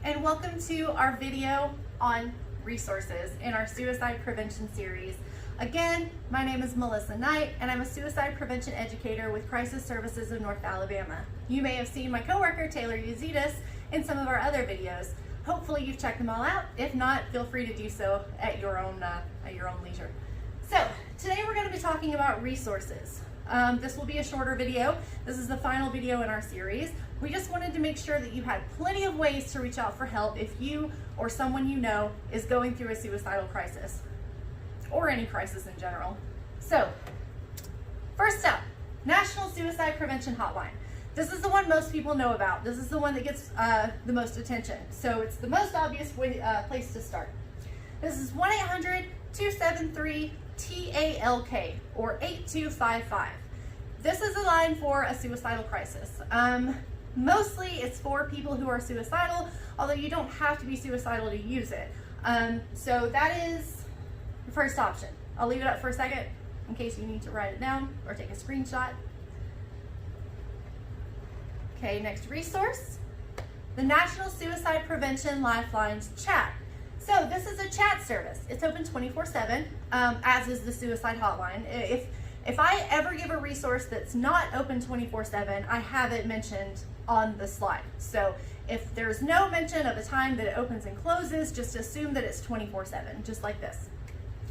and welcome to our video on resources in our suicide prevention series. Again, my name is Melissa Knight, and I'm a suicide prevention educator with Crisis Services of North Alabama. You may have seen my coworker Taylor Uzidis in some of our other videos. Hopefully you've checked them all out. If not, feel free to do so at your own leisure. So today we're going to be talking about resources. This will be a shorter video. This is the final video in our series. We just wanted to make sure that you had plenty of ways to reach out for help if you or someone you know is going through a suicidal crisis or any crisis in general. So first up, National Suicide Prevention Hotline. This is the one most people know about. This is the one that gets the most attention. So it's the most obvious place to start. This is 1-800-273-TALK or 8255. This is a line for a suicidal crisis. Mostly it's for people who are suicidal, although you don't have to be suicidal to use it. So that is the first option. I'll leave it up for a second in case you need to write it down or take a screenshot. Okay, next resource, the National Suicide Prevention Lifelines Chat. So this is a chat service. It's open 24/7, as is the suicide hotline. If I ever give a resource that's not open 24/7, I have it mentioned on the slide. So if there's no mention of a time that it opens and closes, just assume that it's 24/7, just like this.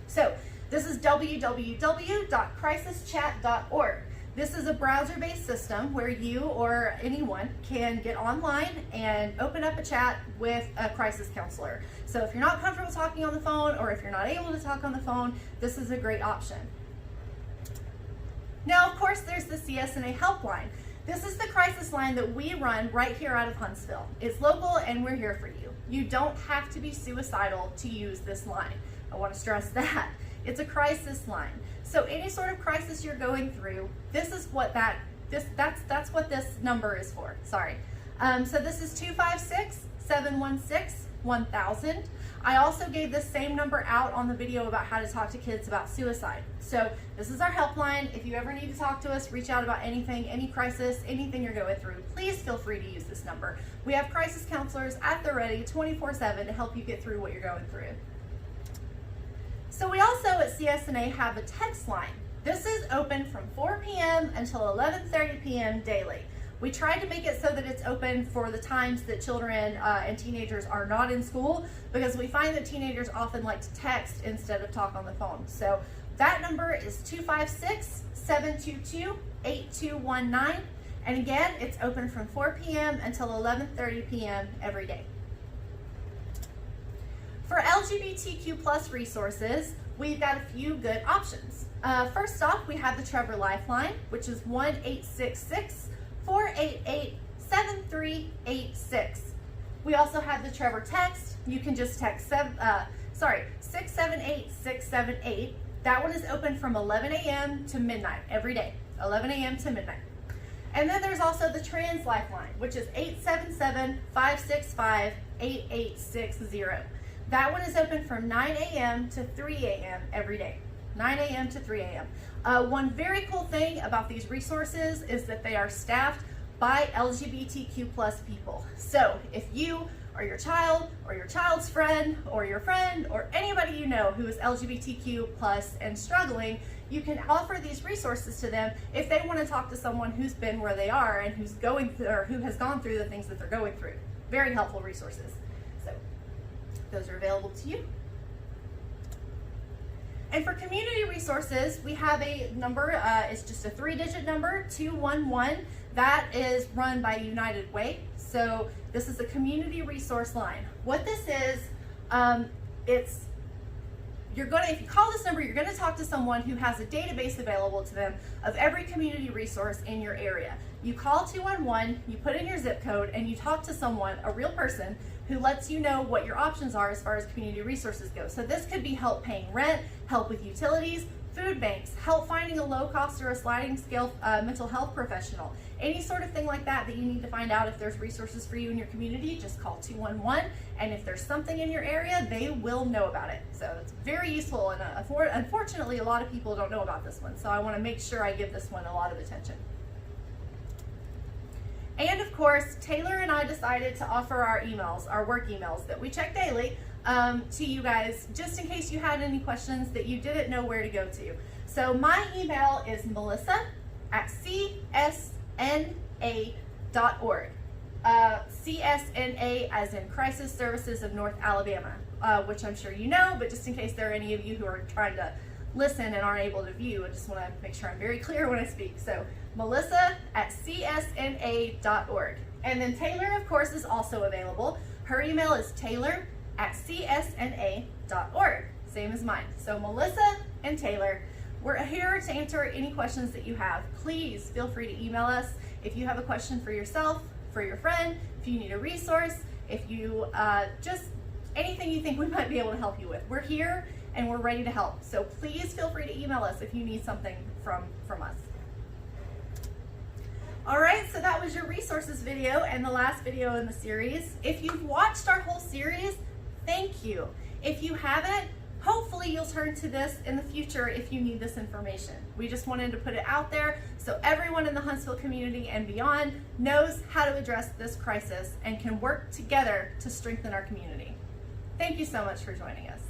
So this is www.crisischat.org. This is a browser-based system where you or anyone can get online and open up a chat with a crisis counselor. So if you're not comfortable talking on the phone, or if you're not able to talk on the phone, this is a great option. Now, of course, there's the CSNA HELPline. This is the crisis line that we run right here out of Huntsville. It's local and we're here for you. You don't have to be suicidal to use this line. I want to stress that. It's a crisis line. So any sort of crisis you're going through, this is what that's what this number is for. Sorry. So this is 256-716-1000. I also gave this same number out on the video about how to talk to kids about suicide. So this is our helpline. If you ever need to talk to us, reach out about anything, any crisis, anything you're going through, please feel free to use this number. We have crisis counselors at the ready 24/7 to help you get through what you're going through. So we also at CSNA have a text line. This is open from 4 p.m. until 11:30 p.m. daily. We tried to make it so that it's open for the times that children and teenagers are not in school, because we find that teenagers often like to text instead of talk on the phone. So that number is 256-722-8219. And again, it's open from 4 p.m. until 11:30 p.m. every day. For LGBTQ+ resources, we've got a few good options. First off, we have the Trevor Lifeline, which is 1-866-488-7386. We also have the Trevor Text. You can just text 678-678. That one is open from 11 a.m. to midnight every day, 11 a.m. to midnight. And then there's also the Trans Lifeline, which is 877-565-8860. That one is open from 9 a.m. to 3 a.m. every day. 9 a.m. to 3 a.m. One very cool thing about these resources is that they are staffed by LGBTQ+ people. So if you or your child or your child's friend or your friend or anybody you know who is LGBTQ+ and struggling, you can offer these resources to them if they want to talk to someone who's been where they are and who's going through, or who has gone through the things that they're going through. Very helpful resources. So those are available to you. And for community resources, we have a number, it's just a 3-digit number, 211. That is run by United Way. So this is a community resource line. What this is, if you call this number, you're gonna talk to someone who has a database available to them of every community resource in your area. You call 211, you put in your zip code, and you talk to someone, a real person, who lets you know what your options are as far as community resources go. So this could be help paying rent, help with utilities, food banks, help finding a low cost or a sliding scale mental health professional. Any sort of thing like that that you need to find out if there's resources for you in your community, just call 211. And if there's something in your area, they will know about it. So it's very useful, and unfortunately a lot of people don't know about this one. So I want to make sure I give this one a lot of attention. And of course, Taylor and I decided to offer our emails, our work emails that we check daily, to you guys, just in case you had any questions that you didn't know where to go to. So my email is melissa@csna.org. CSNA as in Crisis Services of North Alabama, which I'm sure you know, but just in case there are any of you who are trying to listen and aren't able to view, I just want to make sure I'm very clear when I speak. So melissa@csna.org. And then Taylor, of course, is also available. Her email is taylor@csna.org, same as mine. So Melissa and Taylor, we're here to answer any questions that you have. Please feel free to email us if you have a question for yourself, for your friend, if you need a resource, if you just anything you think we might be able to help you with. We're here and we're ready to help. So please feel free to email us if you need something from us. All right, so that was your resources video and the last video in the series. If you've watched our whole series, thank you. If you haven't, hopefully you'll turn to this in the future if you need this information. We just wanted to put it out there so everyone in the Huntsville community and beyond knows how to address this crisis and can work together to strengthen our community. Thank you so much for joining us.